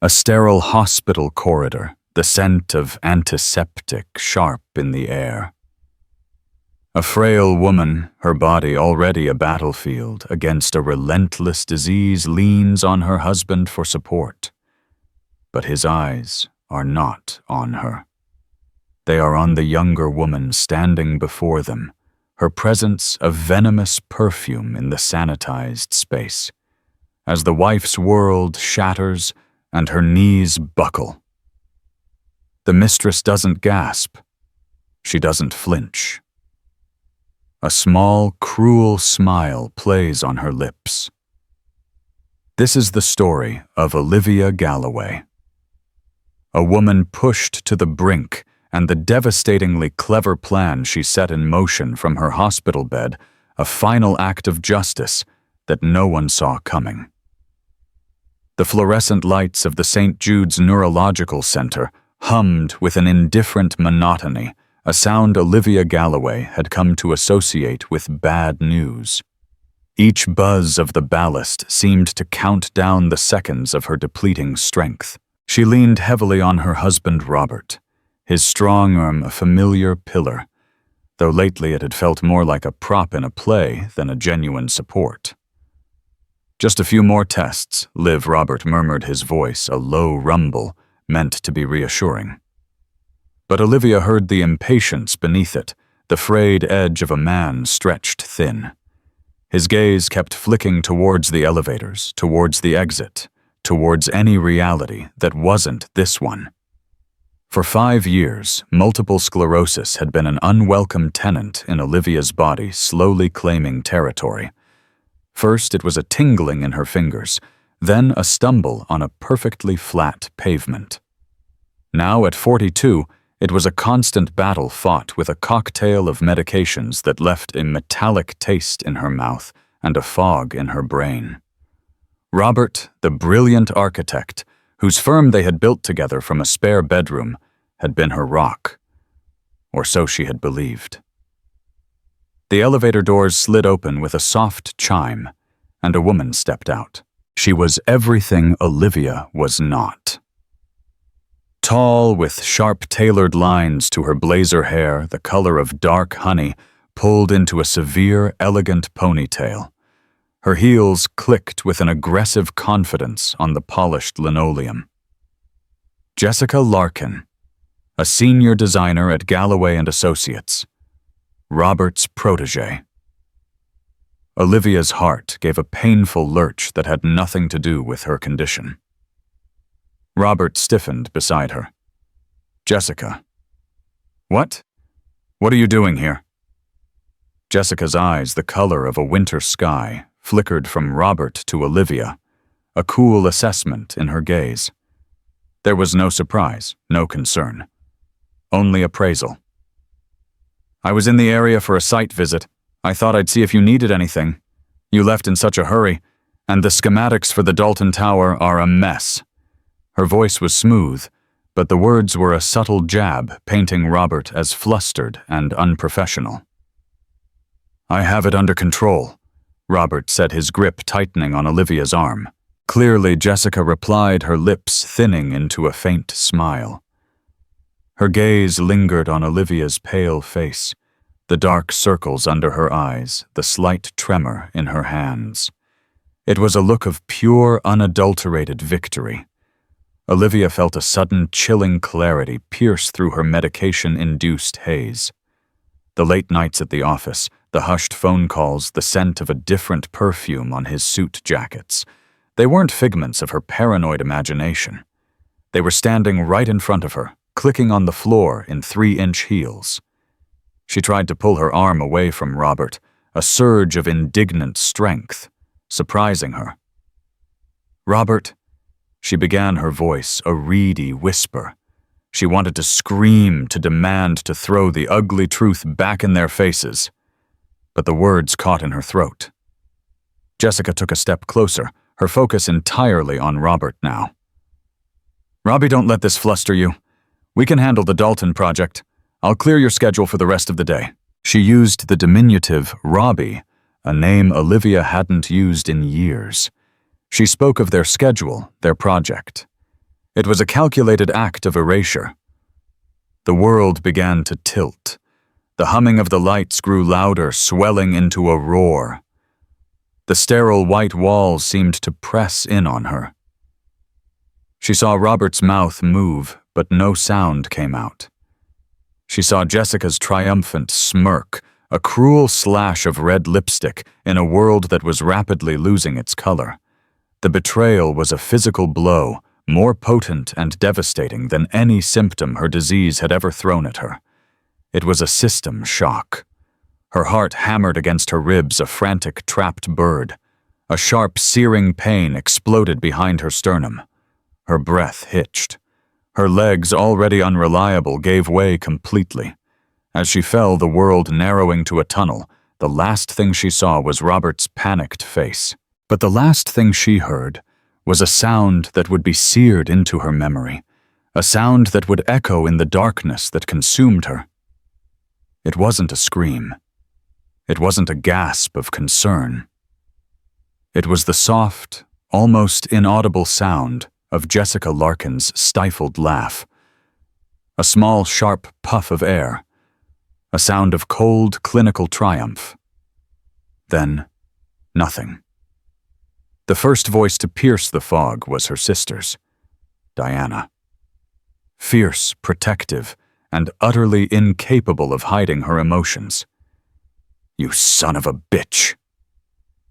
A sterile hospital corridor, the scent of antiseptic sharp in the air. A frail woman, her body already a battlefield against a relentless disease, leans on her husband for support. But his eyes are not on her. They are on the younger woman standing before them, her presence a venomous perfume in the sanitized space, as the wife's world shatters and her knees buckle. The mistress doesn't gasp. She doesn't flinch. A small, cruel smile plays on her lips. This is the story of Olivia Galloway. A woman pushed to the brink, and the devastatingly clever plan she set in motion from her hospital bed, a final act of justice that no one saw coming. The fluorescent lights of the St. Jude's Neurological Center hummed with an indifferent monotony, a sound Olivia Galloway had come to associate with bad news. Each buzz of the ballast seemed to count down the seconds of her depleting strength. She leaned heavily on her husband Robert, his strong arm a familiar pillar, though lately it had felt more like a prop in a play than a genuine support. Just a few more tests, Liv Robert murmured, his voice a low rumble, meant to be reassuring. But Olivia heard the impatience beneath it, the frayed edge of a man stretched thin. His gaze kept flicking towards the elevators, towards the exit, towards any reality that wasn't this one. For 5 years, multiple sclerosis had been an unwelcome tenant in Olivia's body, slowly claiming territory. First, it was a tingling in her fingers, then a stumble on a perfectly flat pavement. Now, at 42, it was a constant battle fought with a cocktail of medications that left a metallic taste in her mouth and a fog in her brain. Robert, the brilliant architect, whose firm they had built together from a spare bedroom, had been her rock. Or so she had believed. The elevator doors slid open with a soft chime, and a woman stepped out. She was everything Olivia was not. Tall, with sharp tailored lines to her blazer hair, the color of dark honey, pulled into a severe, elegant ponytail. Her heels clicked with an aggressive confidence on the polished linoleum. Jessica Larkin, a senior designer at Galloway & Associates, Robert's protégé. Olivia's heart gave a painful lurch that had nothing to do with her condition. Robert stiffened beside her. Jessica. What? What are you doing here? Jessica's eyes, the color of a winter sky, flickered from Robert to Olivia, a cool assessment in her gaze. There was no surprise, no concern. Only appraisal. I was in the area for a site visit. I thought I'd see if you needed anything. You left in such a hurry, and the schematics for the Dalton Tower are a mess. Her voice was smooth, but the words were a subtle jab, painting Robert as flustered and unprofessional. I have it under control, Robert said, his grip tightening on Olivia's arm. Clearly, Jessica replied, her lips thinning into a faint smile. Her gaze lingered on Olivia's pale face, the dark circles under her eyes, the slight tremor in her hands. It was a look of pure, unadulterated victory. Olivia felt a sudden, chilling clarity pierce through her medication-induced haze. The late nights at the office, the hushed phone calls, the scent of a different perfume on his suit jackets. They weren't figments of her paranoid imagination. They were standing right in front of her, clicking on the floor in 3-inch heels. She tried to pull her arm away from Robert, a surge of indignant strength, surprising her. Robert, she began, her voice a reedy whisper. She wanted to scream, to demand, to throw the ugly truth back in their faces. But the words caught in her throat. Jessica took a step closer, her focus entirely on Robert now. Robbie, don't let this fluster you. We can handle the Dalton project. I'll clear your schedule for the rest of the day. She used the diminutive Robbie, a name Olivia hadn't used in years. She spoke of their schedule, their project. It was a calculated act of erasure. The world began to tilt. The humming of the lights grew louder, swelling into a roar. The sterile white walls seemed to press in on her. She saw Robert's mouth move, but no sound came out. She saw Jessica's triumphant smirk, a cruel slash of red lipstick in a world that was rapidly losing its color. The betrayal was a physical blow, more potent and devastating than any symptom her disease had ever thrown at her. It was a system shock. Her heart hammered against her ribs, a frantic trapped bird. A sharp, searing pain exploded behind her sternum. Her breath hitched. Her legs, already unreliable, gave way completely. As she fell, the world narrowing to a tunnel, the last thing she saw was Robert's panicked face. But the last thing she heard was a sound that would be seared into her memory, a sound that would echo in the darkness that consumed her. It wasn't a scream. It wasn't a gasp of concern. It was the soft, almost inaudible sound of Jessica Larkin's stifled laugh. A small, sharp puff of air. A sound of cold, clinical triumph. Then, nothing. The first voice to pierce the fog was her sister's, Diana. Fierce, protective, and utterly incapable of hiding her emotions. "You son of a bitch!"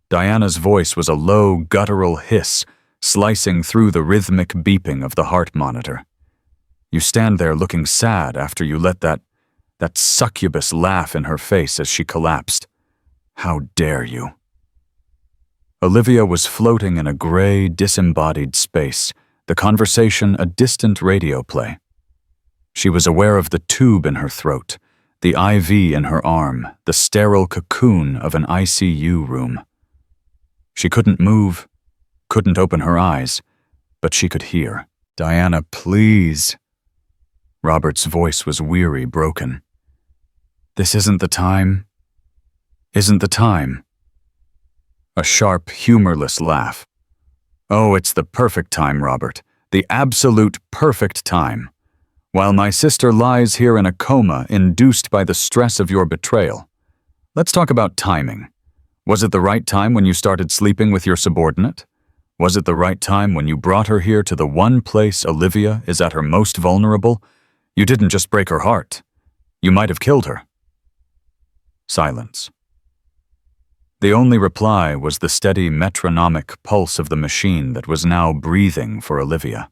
Diana's voice was a low, guttural hiss, slicing through the rhythmic beeping of the heart monitor. You stand there looking sad after you let that succubus laugh in her face as she collapsed. How dare you? Olivia was floating in a gray, disembodied space, the conversation a distant radio play. She was aware of the tube in her throat, the IV in her arm, the sterile cocoon of an ICU room. She couldn't move, couldn't open her eyes, but she could hear. "Diana, please." Robert's voice was weary, broken. "This isn't the time. Isn't the time." A sharp, humorless laugh. "Oh, it's the perfect time, Robert. The absolute perfect time. While my sister lies here in a coma induced by the stress of your betrayal. Let's talk about timing. Was it the right time when you started sleeping with your subordinate? Was it the right time when you brought her here to the one place Olivia is at her most vulnerable? You didn't just break her heart. You might have killed her." Silence. The only reply was the steady metronomic pulse of the machine that was now breathing for Olivia.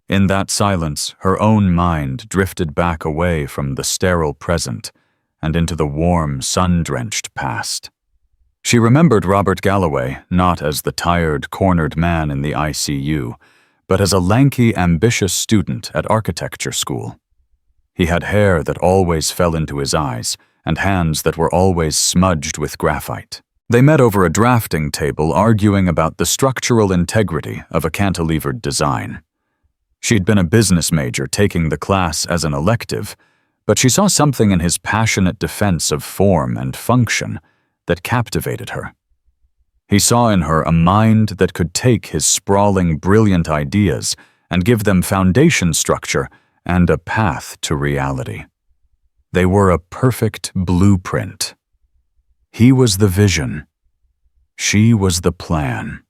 In that silence, her own mind drifted back away from the sterile present and into the warm, sun-drenched past. She remembered Robert Galloway not as the tired, cornered man in the ICU, but as a lanky, ambitious student at architecture school. He had hair that always fell into his eyes, and hands that were always smudged with graphite. They met over a drafting table arguing about the structural integrity of a cantilevered design. She'd been a business major taking the class as an elective, but she saw something in his passionate defense of form and function that captivated her. He saw in her a mind that could take his sprawling, brilliant ideas and give them foundation structure and a path to reality. They were a perfect blueprint. He was the vision. She was the plan.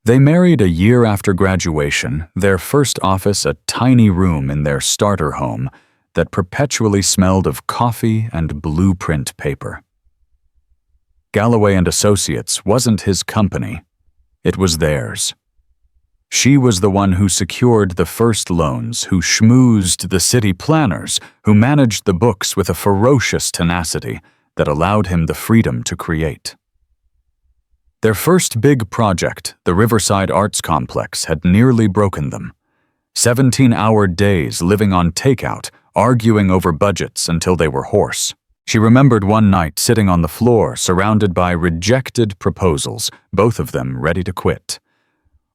They married a year after graduation, their first office a tiny room in their starter home that perpetually smelled of coffee and blueprint paper. Galloway and Associates wasn't his company. It was theirs. She was the one who secured the first loans, who schmoozed the city planners, who managed the books with a ferocious tenacity that allowed him the freedom to create. Their first big project, the Riverside Arts Complex, had nearly broken them. 17-hour days living on takeout, arguing over budgets until they were hoarse. She remembered one night sitting on the floor, surrounded by rejected proposals, both of them ready to quit.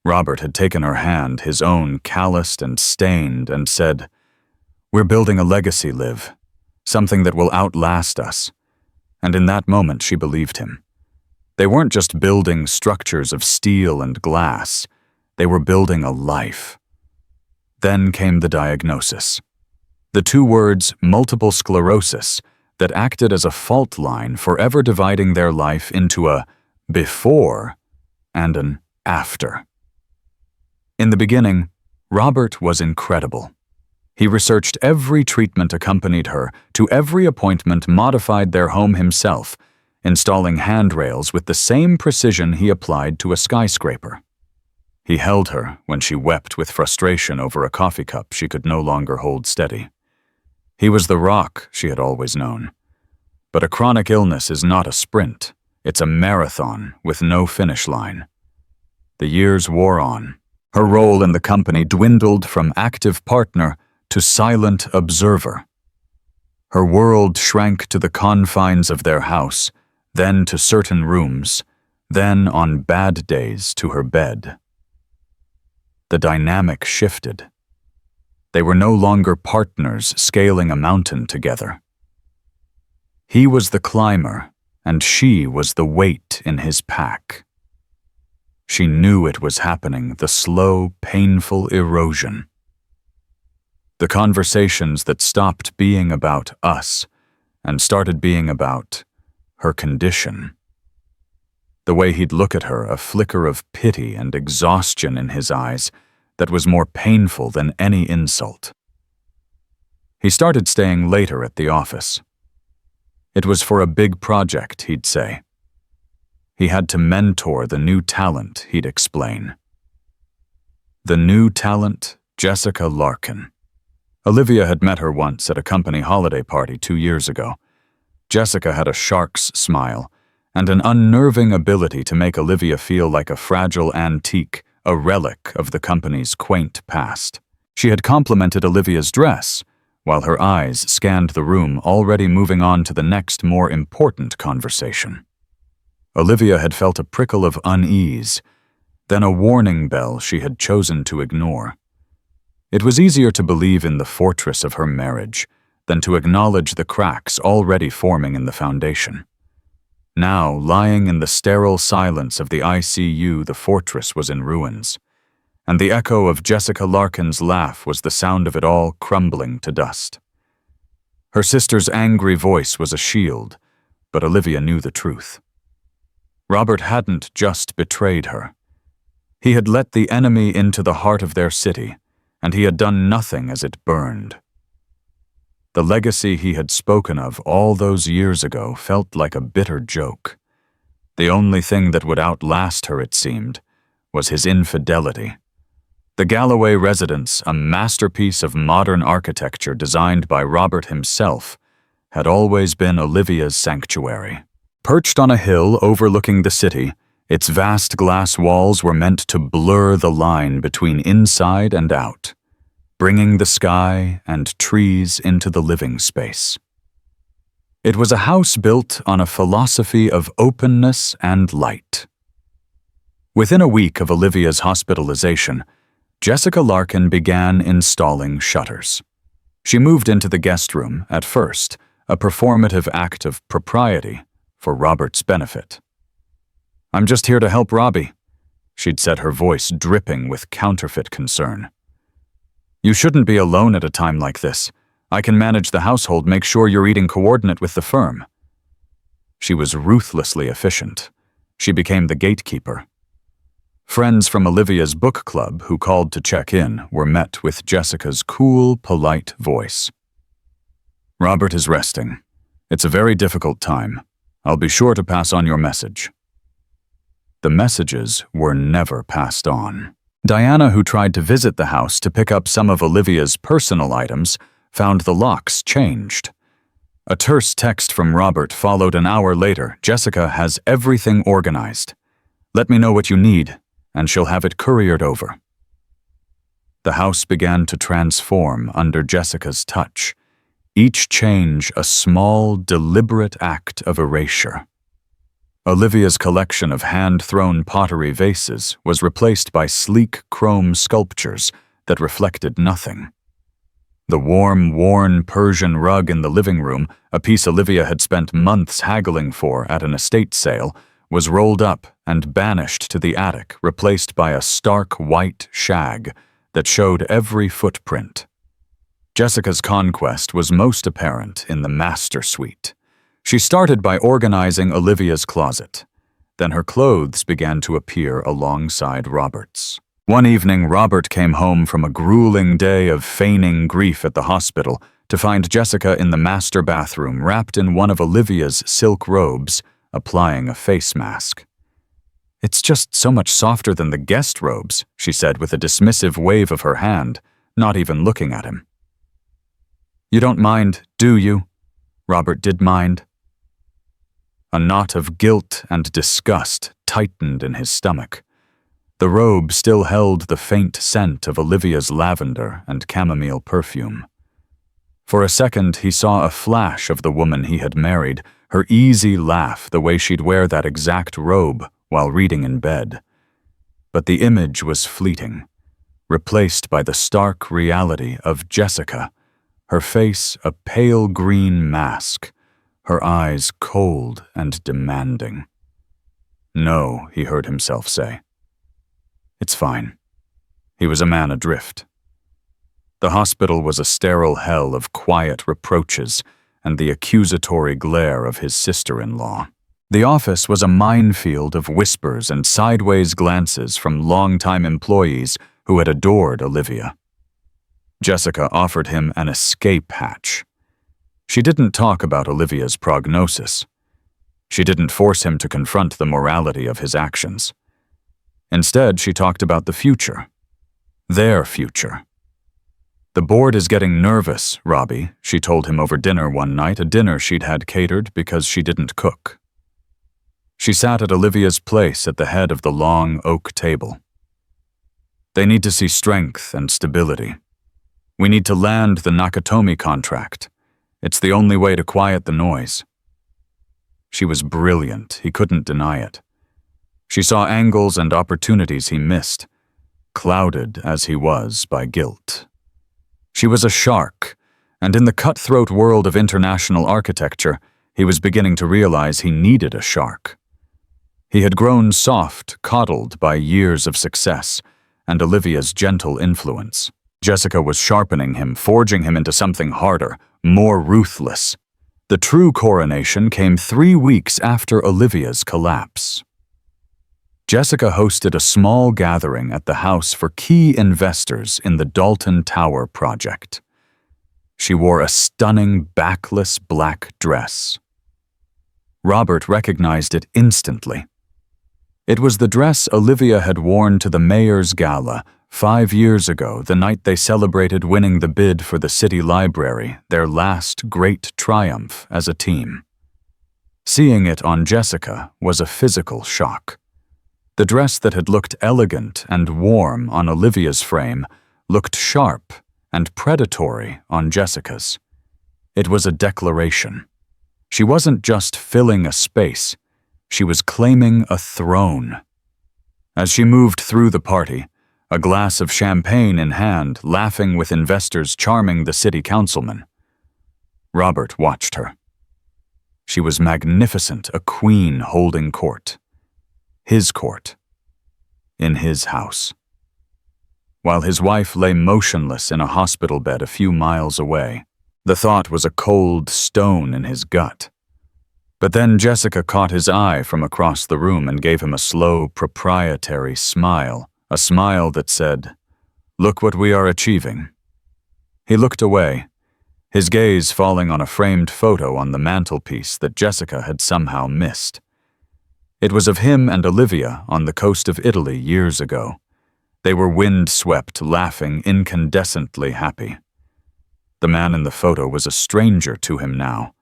Robert had taken her hand, his own calloused and stained, and said, "We're building a legacy, Liv, something that will outlast us." And in that moment she believed him. They weren't just building structures of steel and glass. They were building a life. Then came the diagnosis. The two words multiple sclerosis that acted as a fault line forever dividing their life into a before and an after. In the beginning, Robert was incredible. He researched every treatment accompanied her, to every appointment modified their home himself, installing handrails with the same precision he applied to a skyscraper. He held her when she wept with frustration over a coffee cup she could no longer hold steady. He was the rock she had always known. But a chronic illness is not a sprint. It's a marathon with no finish line. The years wore on. Her role in the company dwindled from active partner to silent observer. Her world shrank to the confines of their house, then to certain rooms, then on bad days to her bed. The dynamic shifted. They were no longer partners scaling a mountain together. He was the climber, and she was the weight in his pack. She knew it was happening, the slow, painful erosion. The conversations that stopped being about us and started being about her condition. The way he'd look at her, a flicker of pity and exhaustion in his eyes that was more painful than any insult. He started staying later at the office. It was for a big project, he'd say. He had to mentor the new talent, he'd explain. The new talent, Jessica Larkin. Olivia had met her once at a company holiday party 2 years ago. Jessica had a shark's smile and an unnerving ability to make Olivia feel like a fragile antique, a relic of the company's quaint past. She had complimented Olivia's dress, while her eyes scanned the room, already moving on to the next, more important conversation. Olivia had felt a prickle of unease, then a warning bell she had chosen to ignore. It was easier to believe in the fortress of her marriage than to acknowledge the cracks already forming in the foundation. Now, lying in the sterile silence of the ICU, the fortress was in ruins, and the echo of Jessica Larkin's laugh was the sound of it all crumbling to dust. Her sister's angry voice was a shield, but Olivia knew the truth. Robert hadn't just betrayed her. He had let the enemy into the heart of their city, and he had done nothing as it burned. The legacy he had spoken of all those years ago felt like a bitter joke. The only thing that would outlast her, it seemed, was his infidelity. The Galloway residence, a masterpiece of modern architecture designed by Robert himself, had always been Olivia's sanctuary. Perched on a hill overlooking the city, its vast glass walls were meant to blur the line between inside and out, bringing the sky and trees into the living space. It was a house built on a philosophy of openness and light. Within a week of Olivia's hospitalization, Jessica Larkin began installing shutters. She moved into the guest room, at first, a performative act of propriety for Robert's benefit. "I'm just here to help Robbie," she'd said, her voice dripping with counterfeit concern. "You shouldn't be alone at a time like this. I can manage the household, make sure you're eating coordinate with the firm." She was ruthlessly efficient. She became the gatekeeper. Friends from Olivia's book club who called to check in were met with Jessica's cool, polite voice. "Robert is resting. It's a very difficult time. I'll be sure to pass on your message." The messages were never passed on. Diana, who tried to visit the house to pick up some of Olivia's personal items, found the locks changed. A terse text from Robert followed an hour later. "Jessica has everything organized. Let me know what you need, and she'll have it couriered over." The house began to transform under Jessica's touch, each change a small, deliberate act of erasure. Olivia's collection of hand-thrown pottery vases was replaced by sleek chrome sculptures that reflected nothing. The warm, worn Persian rug in the living room, a piece Olivia had spent months haggling for at an estate sale, was rolled up and banished to the attic, replaced by a stark white shag that showed every footprint. Jessica's conquest was most apparent in the master suite. She started by organizing Olivia's closet. Then her clothes began to appear alongside Robert's. One evening, Robert came home from a grueling day of feigning grief at the hospital to find Jessica in the master bathroom, wrapped in one of Olivia's silk robes, applying a face mask. "It's just so much softer than the guest robes," she said with a dismissive wave of her hand, not even looking at him. "You don't mind, do you?" Robert did mind. A knot of guilt and disgust tightened in his stomach. The robe still held the faint scent of Olivia's lavender and chamomile perfume. For a second, he saw a flash of the woman he had married, her easy laugh, the way she'd wear that exact robe while reading in bed. But the image was fleeting, replaced by the stark reality of Jessica, her face a pale green mask, her eyes cold and demanding. "No," he heard himself say. "It's fine." He was a man adrift. The hospital was a sterile hell of quiet reproaches and the accusatory glare of his sister-in-law. The office was a minefield of whispers and sideways glances from longtime employees who had adored Olivia. Jessica offered him an escape hatch. She didn't talk about Olivia's prognosis. She didn't force him to confront the morality of his actions. Instead, she talked about the future. Their future. "The board is getting nervous, Robbie," she told him over dinner one night, a dinner she'd had catered because she didn't cook. She sat at Olivia's place at the head of the long oak table. "They need to see strength and stability. We need to land the Nakatomi contract. It's the only way to quiet the noise." She was brilliant, he couldn't deny it. She saw angles and opportunities he missed, clouded as he was by guilt. She was a shark, and in the cutthroat world of international architecture, he was beginning to realize he needed a shark. He had grown soft, coddled by years of success and Olivia's gentle influence. Jessica was sharpening him, forging him into something harder, more ruthless. The true coronation came 3 weeks after Olivia's collapse. Jessica hosted a small gathering at the house for key investors in the Dalton Tower project. She wore a stunning backless black dress. Robert recognized it instantly. It was the dress Olivia had worn to the mayor's gala 5 years ago, the night they celebrated winning the bid for the city library, their last great triumph as a team. Seeing it on Jessica was a physical shock. The dress that had looked elegant and warm on Olivia's frame looked sharp and predatory on Jessica's. It was a declaration. She wasn't just filling a space, she was claiming a throne. As she moved through the party, a glass of champagne in hand, laughing with investors charming the city councilman, Robert watched her. She was magnificent, a queen holding court. His court. In his house. While his wife lay motionless in a hospital bed a few miles away, the thought was a cold stone in his gut. But then Jessica caught his eye from across the room and gave him a slow, proprietary smile, a smile that said, "Look what we are achieving." He looked away, his gaze falling on a framed photo on the mantelpiece that Jessica had somehow missed. It was of him and Olivia on the coast of Italy years ago. They were wind-swept, laughing, incandescently happy. The man in the photo was a stranger to him now.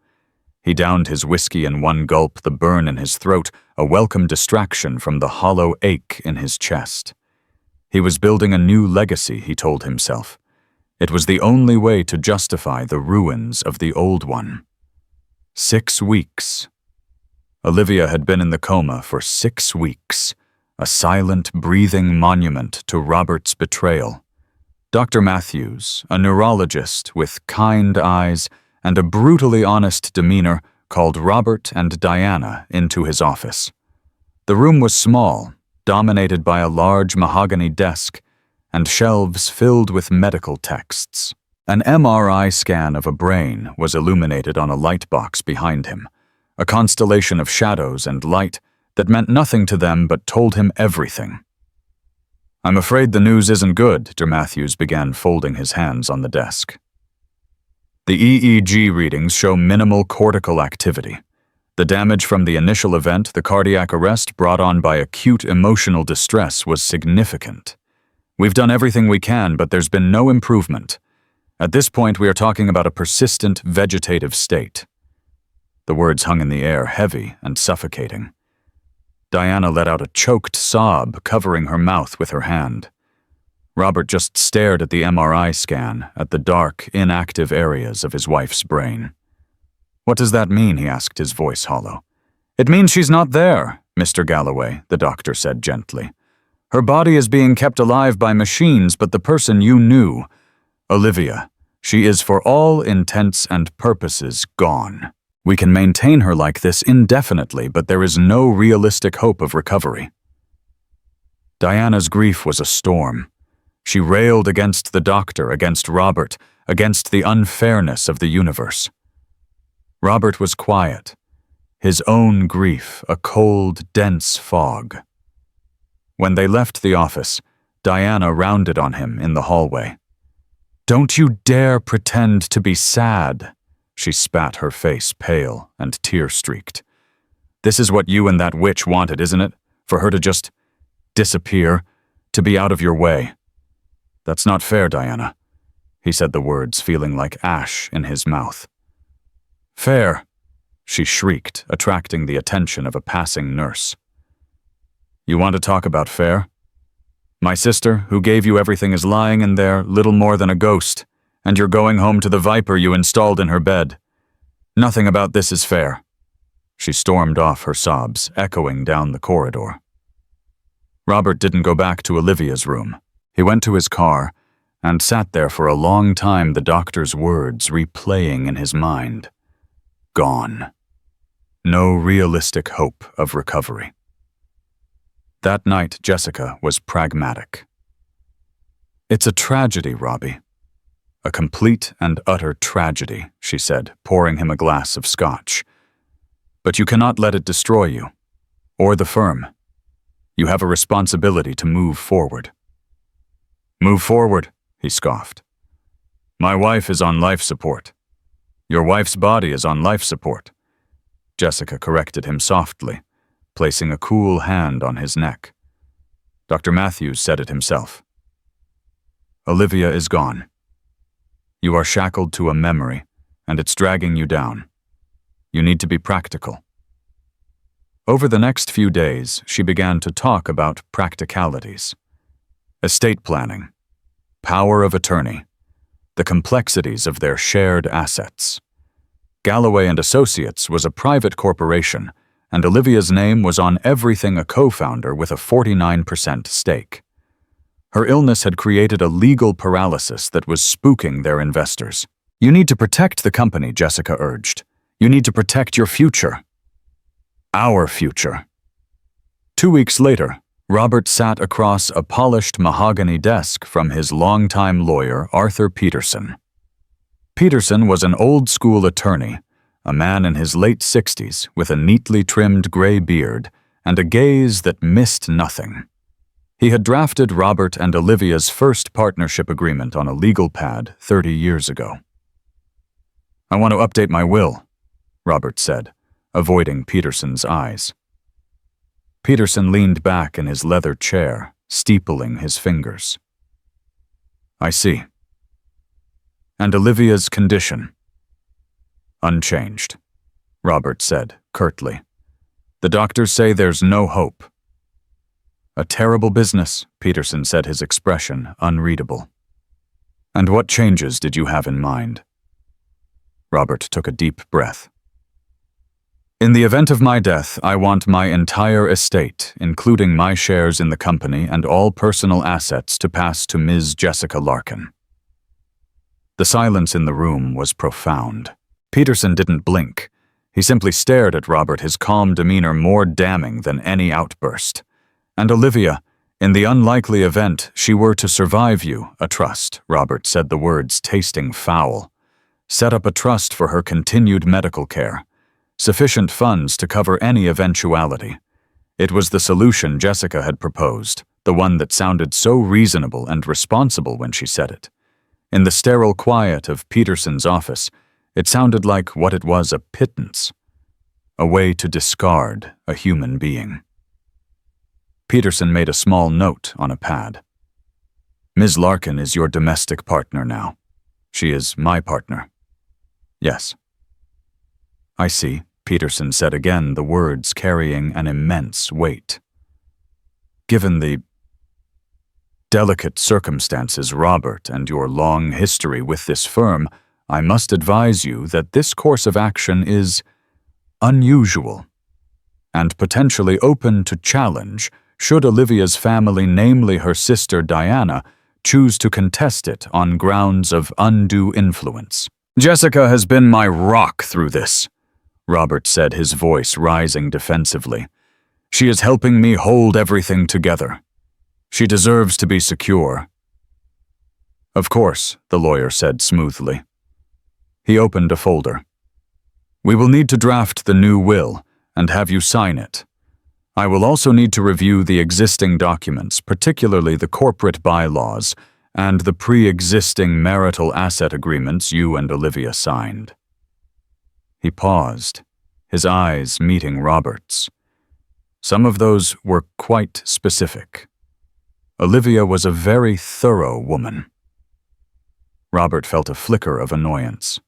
He downed his whiskey in one gulp, the burn in his throat, a welcome distraction from the hollow ache in his chest. He was building a new legacy, he told himself. It was the only way to justify the ruins of the old one. 6 weeks. Olivia had been in the coma for 6 weeks, a silent, breathing monument to Robert's betrayal. Dr. Matthews, a neurologist with kind eyes and a brutally honest demeanor, called Robert and Diana into his office. The room was small, dominated by a large mahogany desk and shelves filled with medical texts. An MRI scan of a brain was illuminated on a light box behind him, a constellation of shadows and light that meant nothing to them but told him everything. "I'm afraid the news isn't good," Dr. Matthews began, folding his hands on the desk. "The EEG readings show minimal cortical activity. The damage from the initial event, the cardiac arrest brought on by acute emotional distress, was significant. We've done everything we can, but there's been no improvement. At this point, we are talking about a persistent vegetative state." The words hung in the air, heavy and suffocating. Diana let out a choked sob, covering her mouth with her hand. Robert just stared at the MRI scan, at the dark, inactive areas of his wife's brain. "What does that mean?" he asked, his voice hollow. "It means she's not there, Mr. Galloway," the doctor said gently. "Her body is being kept alive by machines, but the person you knew, Olivia, she is for all intents and purposes gone. We can maintain her like this indefinitely, but there is no realistic hope of recovery." Diana's grief was a storm. She railed against the doctor, against Robert, against the unfairness of the universe. Robert was quiet, his own grief a cold, dense fog. When they left the office, Diana rounded on him in the hallway. "Don't you dare pretend to be sad." She spat, her face pale and tear-streaked. "This is what you and that witch wanted, isn't it? For her to just disappear, to be out of your way." "That's not fair, Diana." He said the words, feeling like ash in his mouth. "Fair," she shrieked, attracting the attention of a passing nurse. "You want to talk about fair? My sister, who gave you everything, is lying in there, little more than a ghost, and you're going home to the viper you installed in her bed. Nothing about this is fair." She stormed off, her sobs echoing down the corridor. Robert didn't go back to Olivia's room. He went to his car and sat there for a long time, the doctor's words replaying in his mind. Gone. No realistic hope of recovery. That night, Jessica was pragmatic. "It's a tragedy, Robbie. A complete and utter tragedy," she said, pouring him a glass of scotch. "But you cannot let it destroy you, or the firm. You have a responsibility to move forward." "Move forward," he scoffed. "My wife is on life support. Your wife's body is on life support." Jessica corrected him softly, placing a cool hand on his neck. Dr. Matthews said it himself. "Olivia is gone. You are shackled to a memory, and it's dragging you down. You need to be practical." Over the next few days, she began to talk about practicalities. Estate planning, power of attorney, the complexities of their shared assets. Galloway and Associates was a private corporation, and Olivia's name was on everything a co-founder with a 49% stake. Her illness had created a legal paralysis that was spooking their investors. "You need to protect the company," Jessica urged. "You need to protect your future." Our future. 2 weeks later, Robert sat across a polished mahogany desk from his longtime lawyer, Arthur Peterson. Peterson was an old-school attorney, a man in his late 60s with a neatly trimmed gray beard and a gaze that missed nothing. He had drafted Robert and Olivia's first partnership agreement on a legal pad 30 years ago. "I want to update my will," Robert said, avoiding Peterson's eyes. Peterson leaned back in his leather chair, steepling his fingers. "I see. And Olivia's condition?" "Unchanged," Robert said curtly. "The doctors say there's no hope." "A terrible business," Peterson said, his expression unreadable. "And what changes did you have in mind?" Robert took a deep breath. "In the event of my death, I want my entire estate, including my shares in the company and all personal assets, to pass to Ms. Jessica Larkin." The silence in the room was profound. Peterson didn't blink. He simply stared at Robert, his calm demeanor more damning than any outburst. "And Olivia, in the unlikely event she were to survive you, a trust," Robert said, the words tasting foul. "Set up a trust for her continued medical care. Sufficient funds to cover any eventuality." It was the solution Jessica had proposed, the one that sounded so reasonable and responsible when she said it. In the sterile quiet of Peterson's office, it sounded like what it was, a pittance, a way to discard a human being. Peterson made a small note on a pad. "Ms. Larkin is your domestic partner now. She is my partner." "Yes." "I see," Peterson said again, the words carrying an immense weight. "Given the delicate circumstances, Robert, and your long history with this firm, I must advise you that this course of action is unusual and potentially open to challenge should Olivia's family, namely her sister Diana, choose to contest it on grounds of undue influence." "Jessica has been my rock through this," Robert said, his voice rising defensively. "She is helping me hold everything together. She deserves to be secure." "Of course," the lawyer said smoothly. He opened a folder. "We will need to draft the new will and have you sign it. I will also need to review the existing documents, particularly the corporate bylaws and the pre-existing marital asset agreements you and Olivia signed." He paused, his eyes meeting Robert's. Some of those were quite specific. Olivia was a very thorough woman. Robert felt a flicker of annoyance.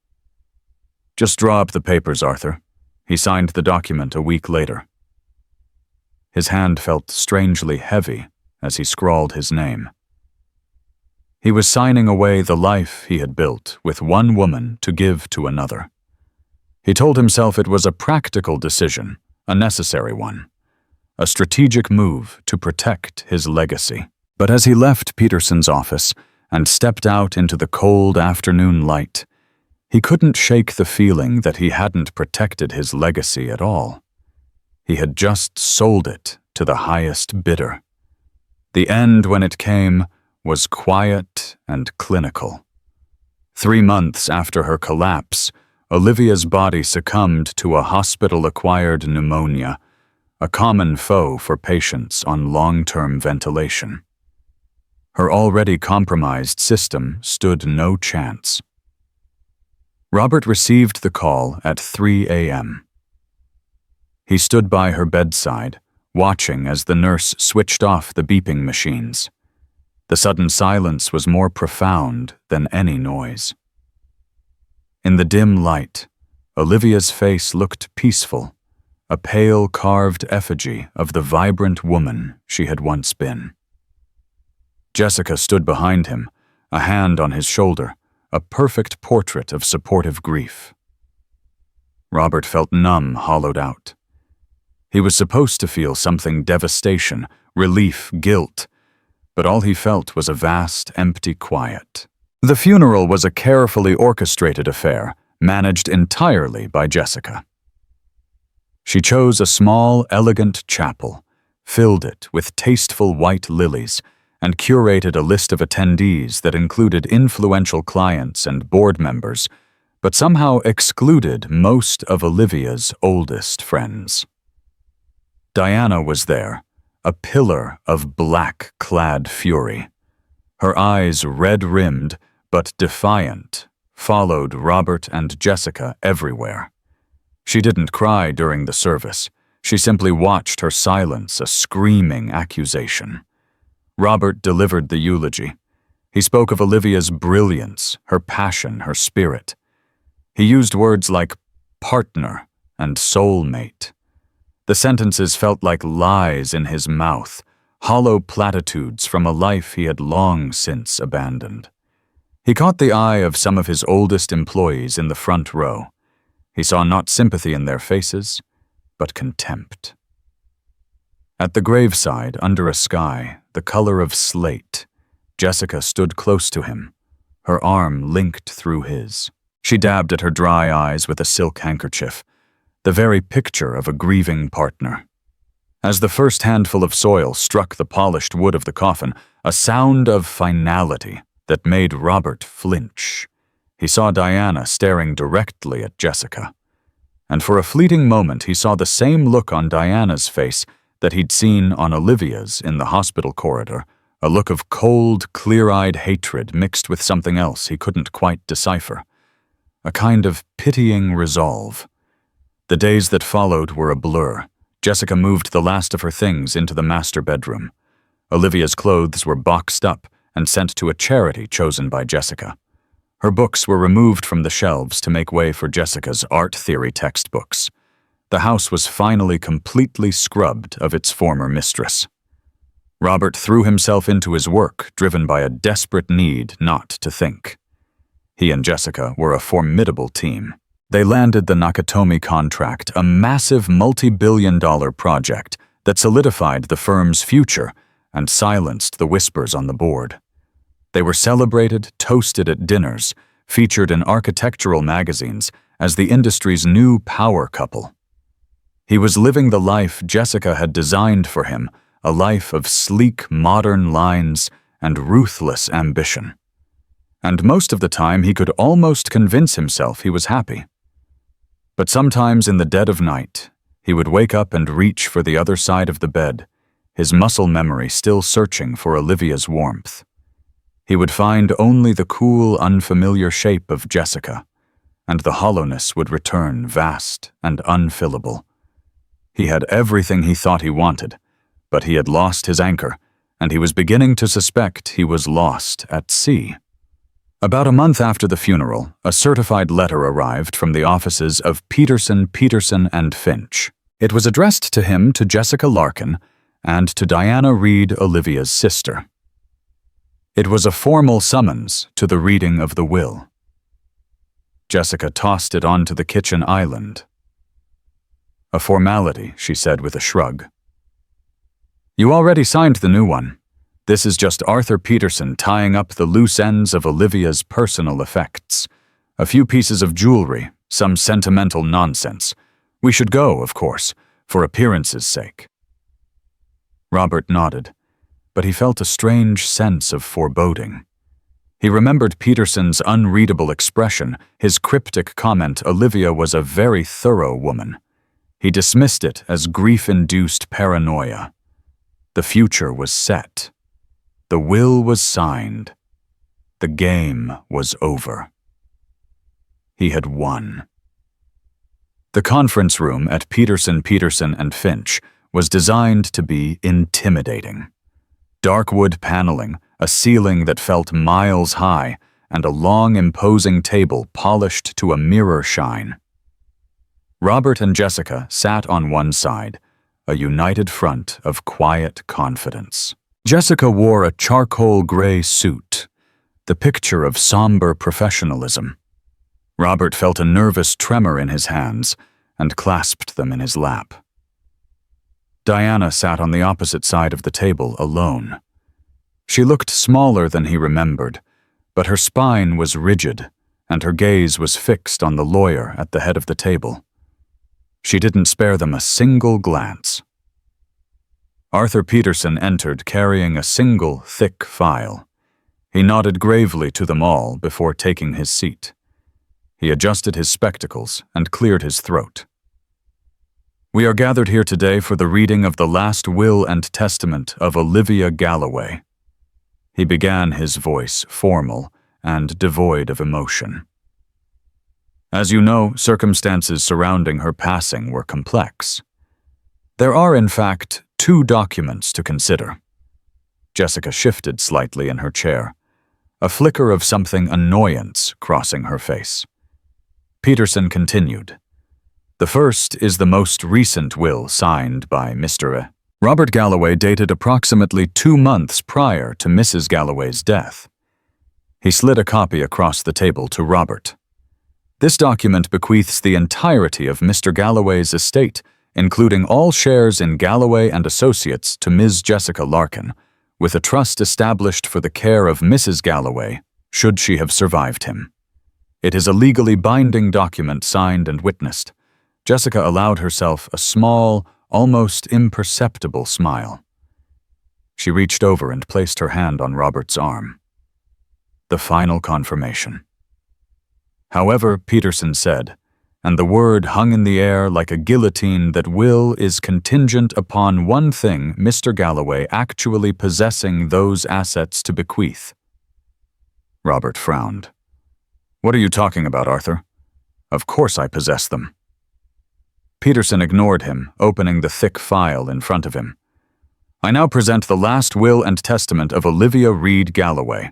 "Just draw up the papers, Arthur." He signed the document a week later. His hand felt strangely heavy as he scrawled his name. He was signing away the life he had built with one woman to give to another. He told himself it was a practical decision, a necessary one, a strategic move to protect his legacy. But as he left Peterson's office and stepped out into the cold afternoon light, he couldn't shake the feeling that he hadn't protected his legacy at all. He had just sold it to the highest bidder. The end, when it came, was quiet and clinical. 3 months after her collapse, Olivia's body succumbed to a hospital-acquired pneumonia, a common foe for patients on long-term ventilation. Her already compromised system stood no chance. Robert received the call at 3 a.m. He stood by her bedside, watching as the nurse switched off the beeping machines. The sudden silence was more profound than any noise. In the dim light, Olivia's face looked peaceful, a pale carved effigy of the vibrant woman she had once been. Jessica stood behind him, a hand on his shoulder, a perfect portrait of supportive grief. Robert felt numb, hollowed out. He was supposed to feel something: devastation, relief, guilt, but all he felt was a vast, empty quiet. The funeral was a carefully orchestrated affair, managed entirely by Jessica. She chose a small, elegant chapel, filled it with tasteful white lilies, and curated a list of attendees that included influential clients and board members, but somehow excluded most of Olivia's oldest friends. Diana was there, a pillar of black-clad fury. Her eyes, red-rimmed but defiant, followed Robert and Jessica everywhere. She didn't cry during the service. She simply watched her silence a screaming accusation. Robert delivered the eulogy. He spoke of Olivia's brilliance, her passion, her spirit. He used words like partner and soulmate. The sentences felt like lies in his mouth, hollow platitudes from a life he had long since abandoned. He caught the eye of some of his oldest employees in the front row. He saw not sympathy in their faces, but contempt. At the graveside, under a sky the color of slate, Jessica stood close to him, her arm linked through his. She dabbed at her dry eyes with a silk handkerchief. the very picture of a grieving partner. As the first handful of soil struck the polished wood of the coffin, a sound of finality that made Robert flinch. He saw Diana staring directly at Jessica. And for a fleeting moment he saw the same look on Diana's face that he'd seen on Olivia's in the hospital corridor, a look of cold, clear-eyed hatred mixed with something else he couldn't quite decipher. A kind of pitying resolve. The days that followed were a blur. Jessica moved the last of her things into the master bedroom. Olivia's clothes were boxed up and sent to a charity chosen by Jessica. Her books were removed from the shelves to make way for Jessica's art theory textbooks. The house was finally completely scrubbed of its former mistress. Robert threw himself into his work, driven by a desperate need not to think. He and Jessica were a formidable team. They landed the Nakatomi contract, a massive multi-billion-dollar project that solidified the firm's future and silenced the whispers on the board. They were celebrated, toasted at dinners, featured in architectural magazines as the industry's new power couple. He was living the life Jessica had designed for him, a life of sleek, modern lines and ruthless ambition. And most of the time he could almost convince himself he was happy. But sometimes in the dead of night, he would wake up and reach for the other side of the bed, his muscle memory still searching for Olivia's warmth. He would find only the cool, unfamiliar shape of Jessica, and the hollowness would return vast and unfillable. He had everything he thought he wanted, but he had lost his anchor, and he was beginning to suspect he was lost at sea. About a month after the funeral, a certified letter arrived from the offices of Peterson, and Finch. It was addressed to him, to Jessica Larkin, and to Diana Reed, Olivia's sister. It was a formal summons to the reading of the will. Jessica tossed it onto the kitchen island. "A formality," she said with a shrug. "You already signed the new one. This is just Arthur Peterson tying up the loose ends of Olivia's personal effects. A few pieces of jewelry, some sentimental nonsense. We should go, of course, for appearance's sake." Robert nodded, but he felt a strange sense of foreboding. He remembered Peterson's unreadable expression, his cryptic comment Olivia was a very thorough woman. He dismissed it as grief-induced paranoia. The future was set. The will was signed. The game was over. He had won. The conference room at Peterson, and Finch was designed to be intimidating. Dark wood paneling, a ceiling that felt miles high, and a long, imposing table polished to a mirror shine. Robert and Jessica sat on one side, a united front of quiet confidence. Jessica wore a charcoal gray suit, the picture of somber professionalism. Robert felt a nervous tremor in his hands and clasped them in his lap. Diana sat on the opposite side of the table alone. She looked smaller than he remembered, but her spine was rigid and her gaze was fixed on the lawyer at the head of the table. She didn't spare them a single glance. Arthur Peterson entered carrying a single, thick file. He nodded gravely to them all before taking his seat. He adjusted his spectacles and cleared his throat. "We are gathered here today for the reading of the last will and testament of Olivia Galloway." He began, his voice formal and devoid of emotion. "As you know, circumstances surrounding her passing were complex. There are, in fact, 2 documents to consider." Jessica shifted slightly in her chair, a flicker of something annoyance crossing her face. Peterson continued. "The first is the most recent will signed by Mr. Robert Galloway, dated approximately 2 months prior to Mrs. Galloway's death." He slid a copy across the table to Robert. "This document bequeaths the entirety of Mr. Galloway's estate, including all shares in Galloway and Associates, to Ms. Jessica Larkin, with a trust established for the care of Mrs. Galloway, should she have survived him. It is a legally binding document signed and witnessed. Jessica allowed herself a small, almost imperceptible smile. She reached over and placed her hand on Robert's arm. The final confirmation. However, Peterson said, and the word hung in the air like a guillotine, that will is contingent upon one thing: Mr. Galloway actually possessing those assets to bequeath. Robert frowned. What are you talking about, Arthur? Of course I possess them. Peterson ignored him, opening the thick file in front of him. I now present the last will and testament of Olivia Reed Galloway.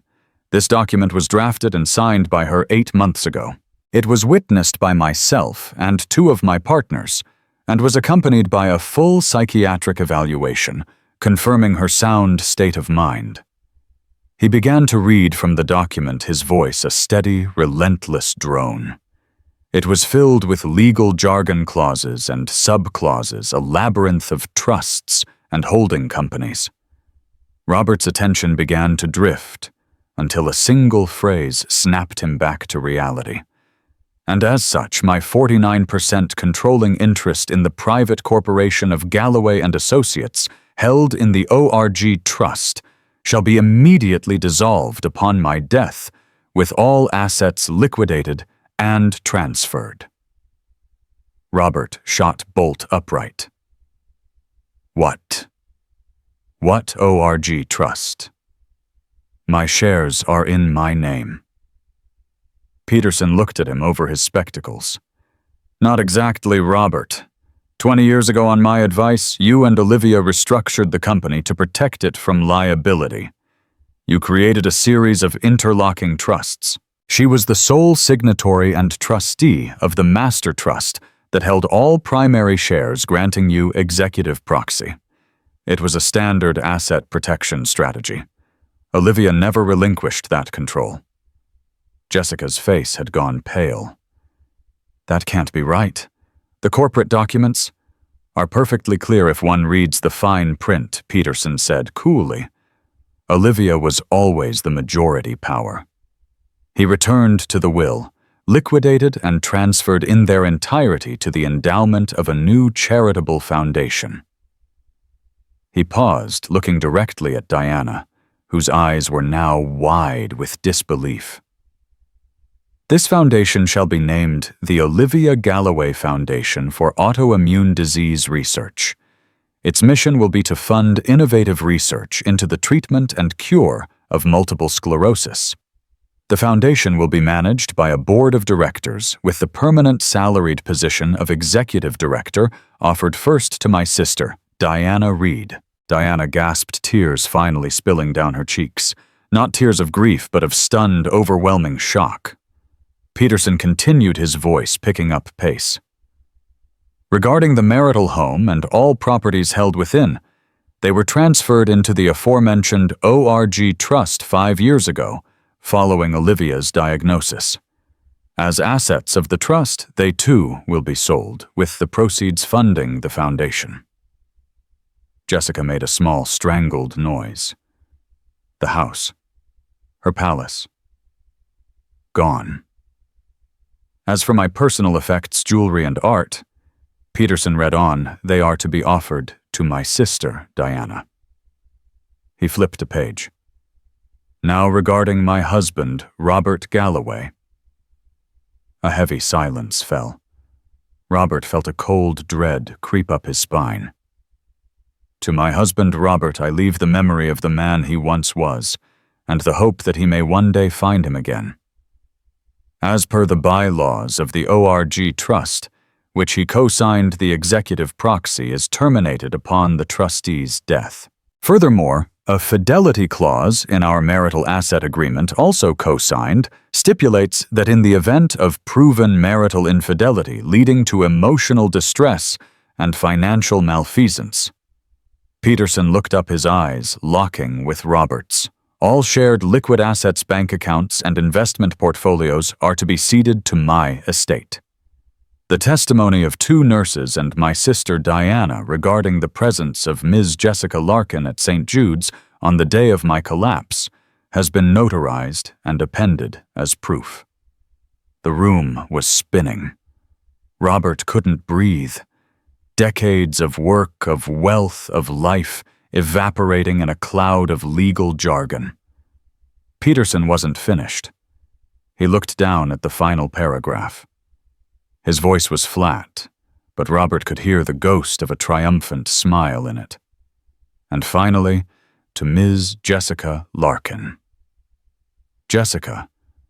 This document was drafted and signed by her 8 months ago. It was witnessed by myself and 2 of my partners, and was accompanied by a full psychiatric evaluation, confirming her sound state of mind. He began to read from the document, his voice a steady, relentless drone. It was filled with legal jargon clauses and sub-clauses, a labyrinth of trusts and holding companies. Robert's attention began to drift until a single phrase snapped him back to reality. And as such, my 49% controlling interest in the private corporation of Galloway and Associates, held in the ORG Trust, shall be immediately dissolved upon my death, with all assets liquidated and transferred. Robert shot bolt upright. What? What ORG Trust? My shares are in my name. Peterson looked at him over his spectacles. Not exactly, Robert. 20 years ago, on my advice, you and Olivia restructured the company to protect it from liability. You created a series of interlocking trusts. She was the sole signatory and trustee of the master trust that held all primary shares, granting you executive proxy. It was a standard asset protection strategy. Olivia never relinquished that control. Jessica's face had gone pale. That can't be right. The corporate documents are perfectly clear if one reads the fine print, Peterson said coolly. Olivia was always the majority power. He returned to the will, liquidated and transferred in their entirety to the endowment of a new charitable foundation. He paused, looking directly at Diana, whose eyes were now wide with disbelief. This foundation shall be named the Olivia Galloway Foundation for Autoimmune Disease Research. Its mission will be to fund innovative research into the treatment and cure of multiple sclerosis. The foundation will be managed by a board of directors with the permanent salaried position of executive director offered first to my sister, Diana Reed. Diana gasped, tears finally spilling down her cheeks. Not tears of grief, but of stunned, overwhelming shock. Peterson continued, his voice picking up pace. Regarding the marital home and all properties held within, they were transferred into the aforementioned ORG Trust 5 years ago, following Olivia's diagnosis. As assets of the trust, they too will be sold, with the proceeds funding the foundation. Jessica made a small, strangled noise. The house, her palace, gone. As for my personal effects, jewelry and art, Peterson read on, they are to be offered to my sister, Diana. He flipped a page. Now regarding my husband, Robert Galloway. A heavy silence fell. Robert felt a cold dread creep up his spine. To my husband, Robert, I leave the memory of the man he once was, and the hope that he may one day find him again. As per the bylaws of the ORG Trust, which he co-signed, the executive proxy is terminated upon the trustee's death. Furthermore, a fidelity clause in our marital asset agreement, also co-signed, stipulates that in the event of proven marital infidelity leading to emotional distress and financial malfeasance. Peterson looked up, his eyes locking with Robert's. All shared liquid assets, bank accounts, and investment portfolios are to be ceded to my estate. The testimony of 2 nurses and my sister Diana regarding the presence of Ms. Jessica Larkin at St. Jude's on the day of my collapse has been notarized and appended as proof. The room was spinning. Robert couldn't breathe. Decades of work, of wealth, of life, evaporating in a cloud of legal jargon. Peterson wasn't finished. He looked down at the final paragraph. His voice was flat, but Robert could hear the ghost of a triumphant smile in it. And finally, to Ms. Jessica Larkin. Jessica,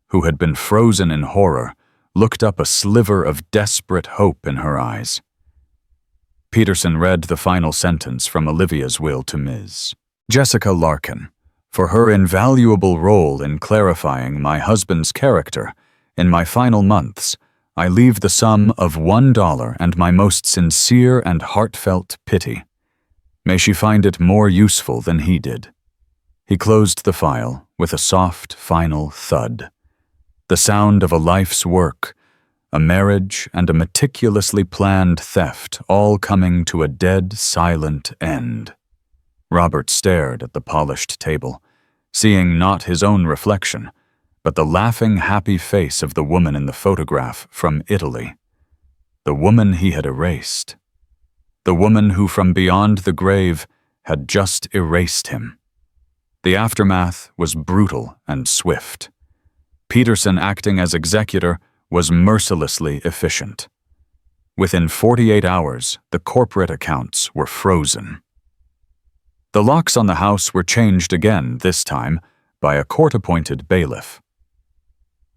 who had been frozen in horror, looked up, a sliver of desperate hope in her eyes. Peterson read the final sentence from Olivia's will to Ms. Jessica Larkin, for her invaluable role in clarifying my husband's character. In my final months, I leave the sum of $1 and my most sincere and heartfelt pity. May she find it more useful than he did. He closed the file with a soft, final thud. The sound of a life's work, a marriage, and a meticulously planned theft, all coming to a dead, silent end. Robert stared at the polished table, seeing not his own reflection, but the laughing, happy face of the woman in the photograph from Italy. The woman he had erased. The woman who from beyond the grave had just erased him. The aftermath was brutal and swift. Peterson, acting as executor, was mercilessly efficient. Within 48 hours, the corporate accounts were frozen. The locks on the house were changed again, this time by a court-appointed bailiff.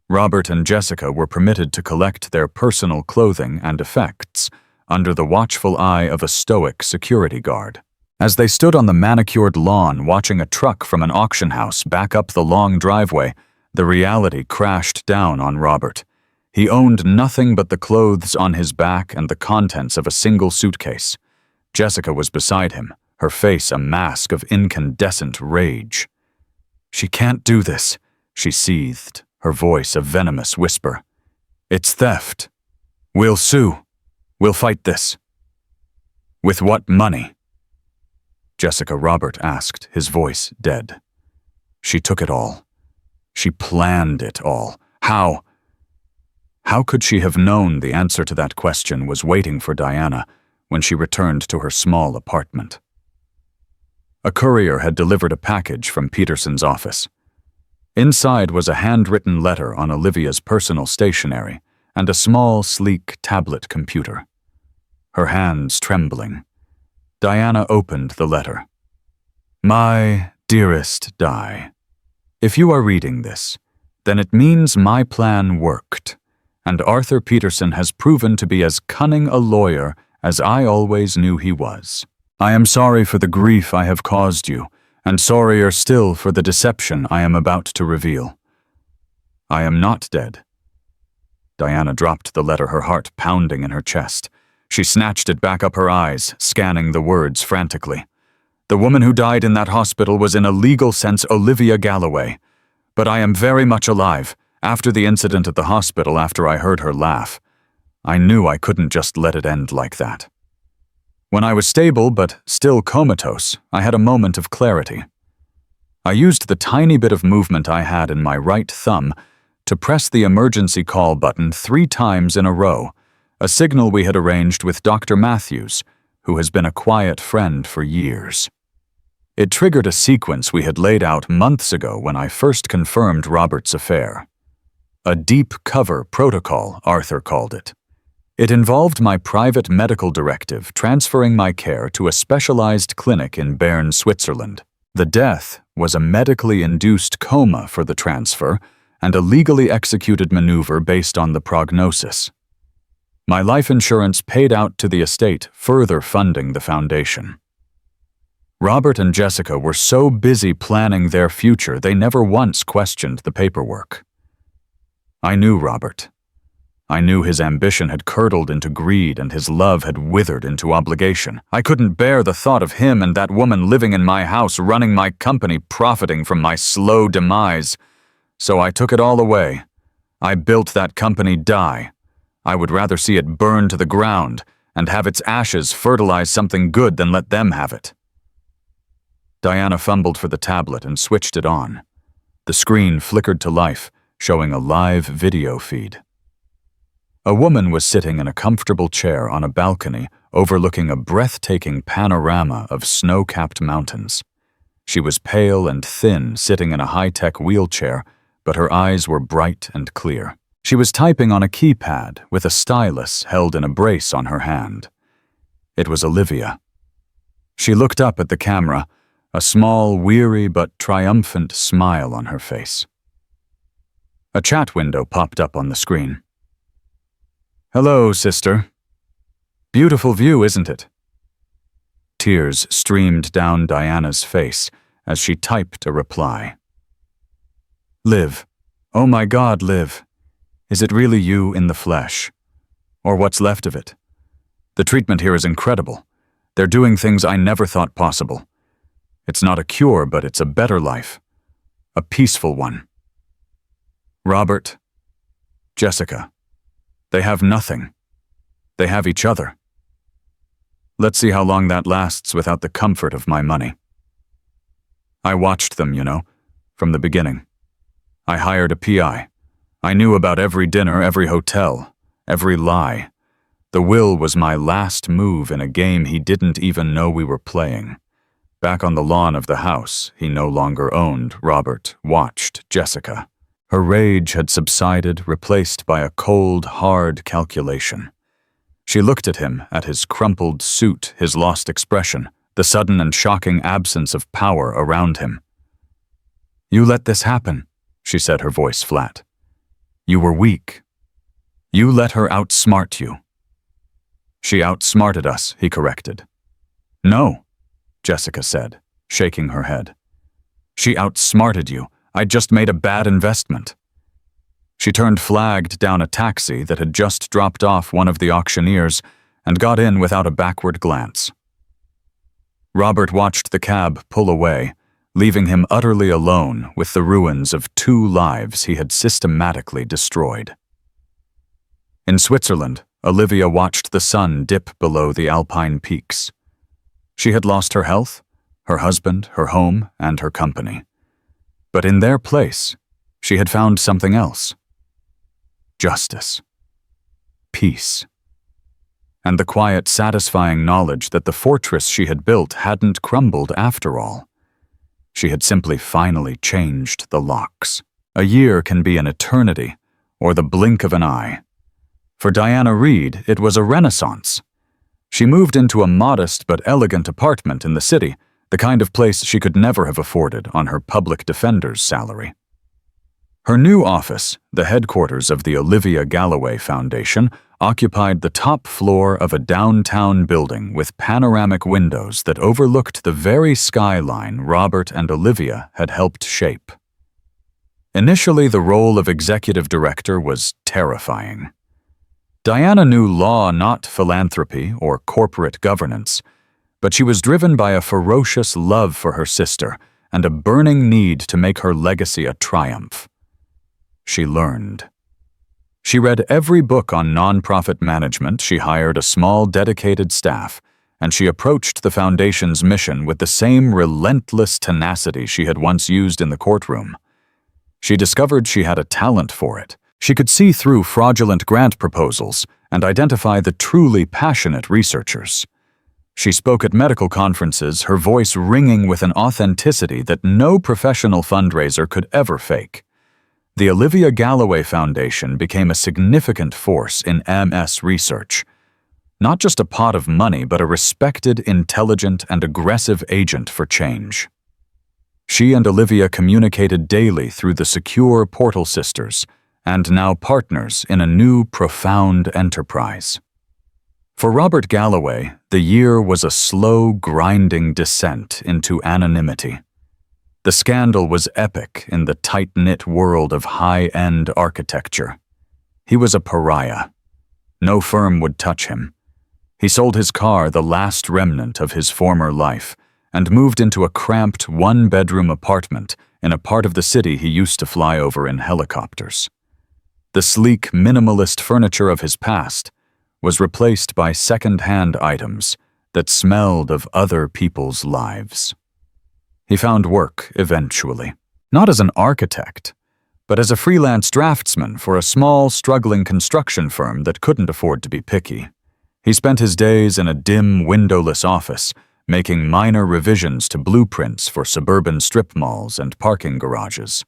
Robert and Jessica were permitted to collect their personal clothing and effects under the watchful eye of a stoic security guard. As they stood on the manicured lawn watching a truck from an auction house back up the long driveway, the reality crashed down on Robert. He owned nothing but the clothes on his back and the contents of a single suitcase. Jessica was beside him, her face a mask of incandescent rage. "She can't do this," she seethed, her voice a venomous whisper. "It's theft. We'll sue. We'll fight this." "With what money?" Jessica Robert asked, his voice dead. "She took it all. She planned it all. How? How could she have known the answer to that question was waiting for Diana when she returned to her small apartment? A courier had delivered a package from Peterson's office. Inside was a handwritten letter on Olivia's personal stationery and a small, sleek tablet computer. Her hands trembling, Diana opened the letter. "My dearest Di, if you are reading this, then it means my plan worked, and Arthur Peterson has proven to be as cunning a lawyer as I always knew he was. I am sorry for the grief I have caused you, and sorrier still for the deception I am about to reveal. I am not dead." Diana dropped the letter, her heart pounding in her chest. She snatched it back up her eyes, scanning the words frantically. "The woman who died in that hospital was in a legal sense Olivia Galloway. But I am very much alive. After the incident at the hospital, after I heard her laugh, I knew I couldn't just let it end like that. When I was stable but still comatose, I had a moment of clarity. I used the tiny bit of movement I had in my right thumb to press the emergency call button 3 times in a row, a signal we had arranged with Dr. Matthews, who has been a quiet friend for years. It triggered a sequence we had laid out months ago when I first confirmed Robert's affair. A deep cover protocol, Arthur called it. It involved my private medical directive transferring my care to a specialized clinic in Bern, Switzerland. The death was a medically induced coma for the transfer and a legally executed maneuver based on the prognosis. My life insurance paid out to the estate, further funding the foundation. Robert and Jessica were so busy planning their future they never once questioned the paperwork. I knew Robert. I knew his ambition had curdled into greed and his love had withered into obligation. I couldn't bear the thought of him and that woman living in my house, running my company, profiting from my slow demise. So I took it all away. I built that company die. I would rather see it burn to the ground and have its ashes fertilize something good than let them have it. Diana fumbled for the tablet and switched it on. The screen flickered to life, showing a live video feed. A woman was sitting in a comfortable chair on a balcony overlooking a breathtaking panorama of snow-capped mountains. She was pale and thin, sitting in a high-tech wheelchair, but her eyes were bright and clear. She was typing on a keypad with a stylus held in a brace on her hand. It was Olivia. She looked up at the camera, a small, weary but triumphant smile on her face. A chat window popped up on the screen. "Hello, sister. Beautiful view, isn't it?" Tears streamed down Diana's face as she typed a reply. "Liv. Oh my God, Liv. Is it really you in the flesh? Or what's left of it? The treatment here is incredible. They're doing things I never thought possible. It's not a cure, but it's a better life. A peaceful one. Robert, Jessica, they have nothing. They have each other. Let's see how long that lasts without the comfort of my money. I watched them, from the beginning. I hired a PI. I knew about every dinner, every hotel, every lie. The will was my last move in a game he didn't even know we were playing. Back on the lawn of the house he no longer owned, Robert watched Jessica. Her rage had subsided, replaced by a cold, hard calculation. She looked at him, at his crumpled suit, his lost expression, the sudden and shocking absence of power around him. "You let this happen," she said, her voice flat. "You were weak. You let her outsmart you." "She outsmarted us," he corrected. "No," Jessica said, shaking her head. "She outsmarted you. I just made a bad investment." She turned flagged down a taxi that had just dropped off one of the auctioneers and got in without a backward glance. Robert watched the cab pull away, leaving him utterly alone with the ruins of 2 lives he had systematically destroyed. In Switzerland, Olivia watched the sun dip below the Alpine peaks. She had lost her health, her husband, her home, and her company. But in their place, she had found something else. Justice. Peace. And the quiet, satisfying knowledge that the fortress she had built hadn't crumbled after all. She had simply finally changed the locks. A year can be an eternity, or the blink of an eye. For Diana Reed, it was a renaissance. She moved into a modest but elegant apartment in the city, the kind of place she could never have afforded on her public defender's salary. Her new office, the headquarters of the Olivia Galloway Foundation, occupied the top floor of a downtown building with panoramic windows that overlooked the very skyline Robert and Olivia had helped shape. Initially, the role of executive director was terrifying. Diana knew law, not philanthropy or corporate governance, but she was driven by a ferocious love for her sister and a burning need to make her legacy a triumph. She learned. She read every book on nonprofit management, she hired a small, dedicated staff, and she approached the Foundation's mission with the same relentless tenacity she had once used in the courtroom. She discovered she had a talent for it. She could see through fraudulent grant proposals and identify the truly passionate researchers. She spoke at medical conferences, her voice ringing with an authenticity that no professional fundraiser could ever fake. The Olivia Galloway Foundation became a significant force in MS research. Not just a pot of money, but a respected, intelligent, and aggressive agent for change. She and Olivia communicated daily through the secure Portal Sisters, and now partners in a new, profound enterprise. For Robert Galloway, the year was a slow, grinding descent into anonymity. The scandal was epic in the tight-knit world of high-end architecture. He was a pariah. No firm would touch him. He sold his car, the last remnant of his former life, and moved into a cramped one-bedroom apartment in a part of the city he used to fly over in helicopters. The sleek, minimalist furniture of his past was replaced by second-hand items that smelled of other people's lives. He found work eventually, not as an architect, but as a freelance draftsman for a small, struggling construction firm that couldn't afford to be picky. He spent his days in a dim, windowless office, making minor revisions to blueprints for suburban strip malls and parking garages.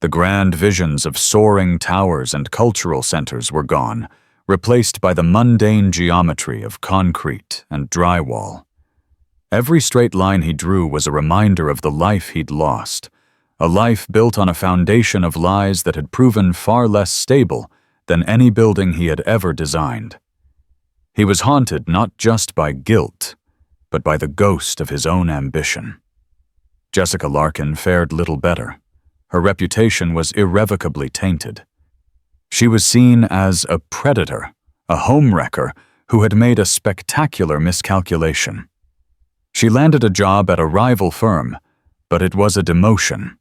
The grand visions of soaring towers and cultural centers were gone, replaced by the mundane geometry of concrete and drywall. Every straight line he drew was a reminder of the life he'd lost, a life built on a foundation of lies that had proven far less stable than any building he had ever designed. He was haunted not just by guilt, but by the ghost of his own ambition. Jessica Larkin fared little better. Her reputation was irrevocably tainted. She was seen as a predator, a homewrecker who had made a spectacular miscalculation. She landed a job at a rival firm, but it was a demotion.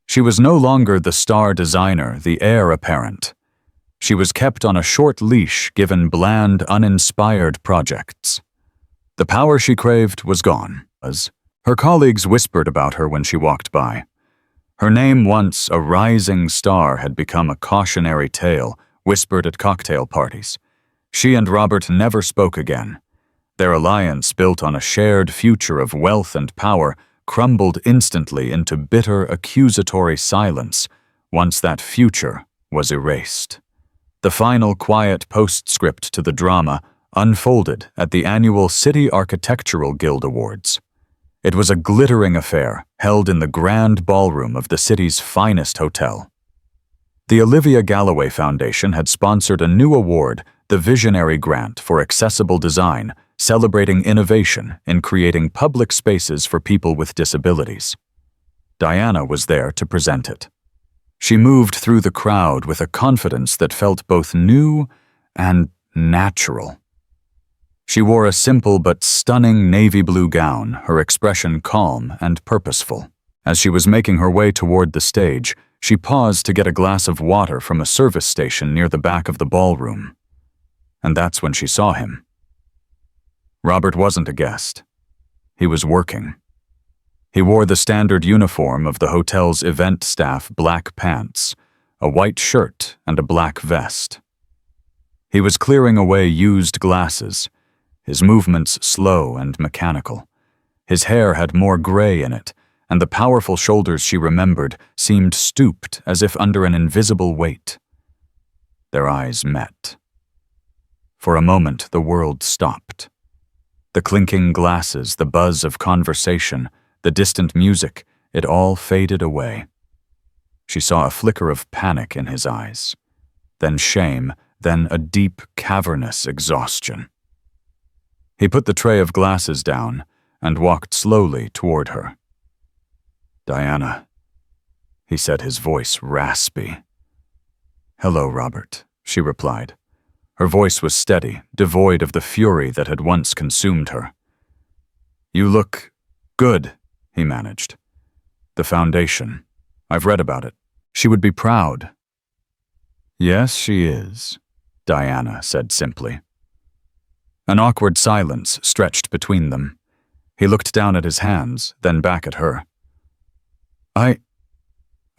She was no longer the star designer, the heir apparent. She was kept on a short leash given bland, uninspired projects. The power she craved was gone. Her colleagues whispered about her when she walked by. Her name, once a rising star, had become a cautionary tale whispered at cocktail parties. She and Robert never spoke again. Their alliance, built on a shared future of wealth and power, crumbled instantly into bitter, accusatory silence once that future was erased. The final quiet postscript to the drama unfolded at the annual City Architectural Guild Awards. It was a glittering affair held in the grand ballroom of the city's finest hotel. The Olivia Galloway Foundation had sponsored a new award, the Visionary Grant for Accessible Design, celebrating innovation in creating public spaces for people with disabilities. Diana was there to present it. She moved through the crowd with a confidence that felt both new and natural. She wore a simple but stunning navy blue gown, her expression calm and purposeful. As she was making her way toward the stage, she paused to get a glass of water from a service station near the back of the ballroom. And that's when she saw him. Robert wasn't a guest. He was working. He wore the standard uniform of the hotel's event staff: black pants, a white shirt, and a black vest. He was clearing away used glasses, his movements slow and mechanical. His hair had more gray in it, and the powerful shoulders she remembered seemed stooped as if under an invisible weight. Their eyes met. For a moment, the world stopped. The clinking glasses, the buzz of conversation, the distant music, it all faded away. She saw a flicker of panic in his eyes, then shame, then a deep, cavernous exhaustion. He put the tray of glasses down and walked slowly toward her. "Diana," he said, his voice raspy. "Hello, Robert," she replied. Her voice was steady, devoid of the fury that had once consumed her. "You look good," he managed. "The foundation. I've read about it. She would be proud." "Yes, she is," Diana said simply. An awkward silence stretched between them. He looked down at his hands, then back at her.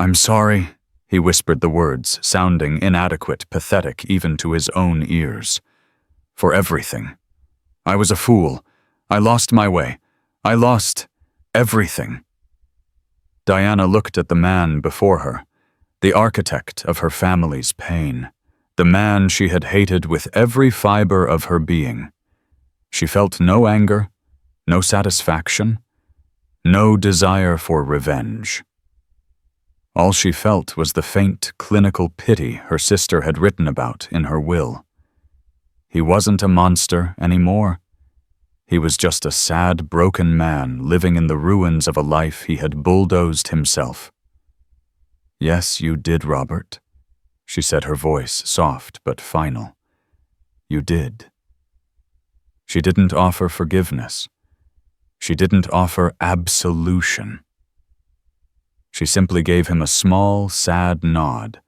I'm sorry," he whispered the words, sounding inadequate, pathetic even to his own ears. "For everything. I was a fool. I lost my way. I lost everything." Diana looked at the man before her, the architect of her family's pain, the man she had hated with every fiber of her being. She felt no anger, no satisfaction, no desire for revenge. All she felt was the faint, clinical pity her sister had written about in her will. He wasn't a monster anymore. He was just a sad, broken man living in the ruins of a life he had bulldozed himself. "Yes, you did, Robert," she said, her voice soft but final. "You did." She didn't offer forgiveness. She didn't offer absolution. She simply gave him a small, sad nod,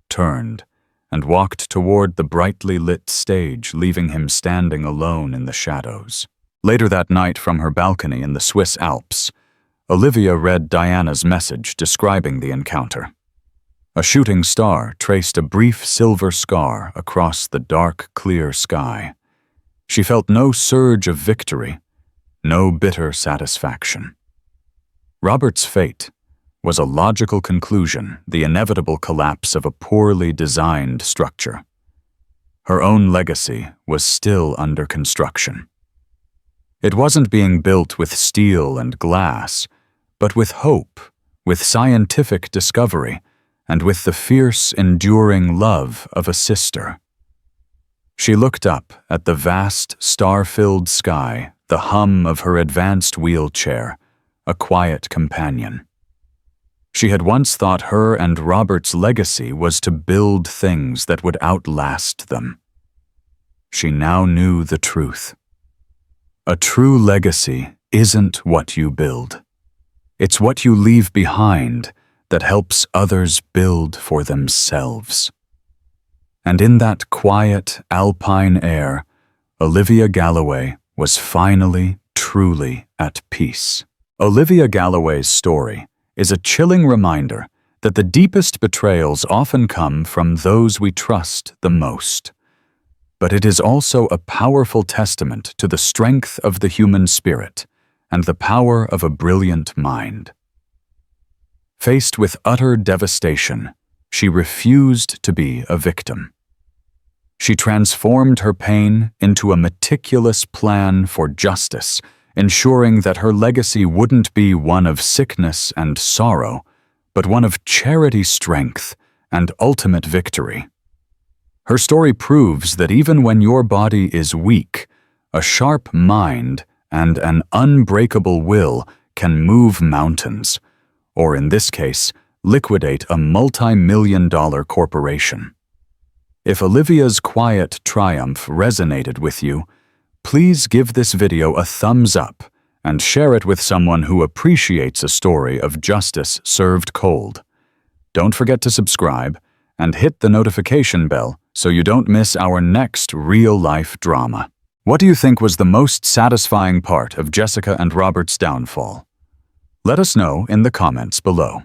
turned, and walked toward the brightly lit stage, leaving him standing alone in the shadows. Later that night, from her balcony in the Swiss Alps, Olivia read Diana's message describing the encounter. A shooting star traced a brief silver scar across the dark, clear sky. She felt no surge of victory, no bitter satisfaction. Robert's fate was a logical conclusion, the inevitable collapse of a poorly designed structure. Her own legacy was still under construction. It wasn't being built with steel and glass, but with hope, with scientific discovery, and with the fierce, enduring love of a sister. She looked up at the vast, star-filled sky, the hum of her advanced wheelchair, a quiet companion. She had once thought her and Robert's legacy was to build things that would outlast them. She now knew the truth. A true legacy isn't what you build. It's what you leave behind that helps others build for themselves. And in that quiet, alpine air, Olivia Galloway was finally, truly at peace. Olivia Galloway's story is a chilling reminder that the deepest betrayals often come from those we trust the most. But it is also a powerful testament to the strength of the human spirit and the power of a brilliant mind. Faced with utter devastation, she refused to be a victim. She transformed her pain into a meticulous plan for justice, ensuring that her legacy wouldn't be one of sickness and sorrow, but one of charity, strength, and ultimate victory. Her story proves that even when your body is weak, a sharp mind and an unbreakable will can move mountains, or in this case, liquidate a multi-million-dollar corporation. If Olivia's quiet triumph resonated with you, please give this video a thumbs up and share it with someone who appreciates a story of justice served cold. Don't forget to subscribe and hit the notification bell so you don't miss our next real-life drama. What do you think was the most satisfying part of Jessica and Robert's downfall? Let us know in the comments below.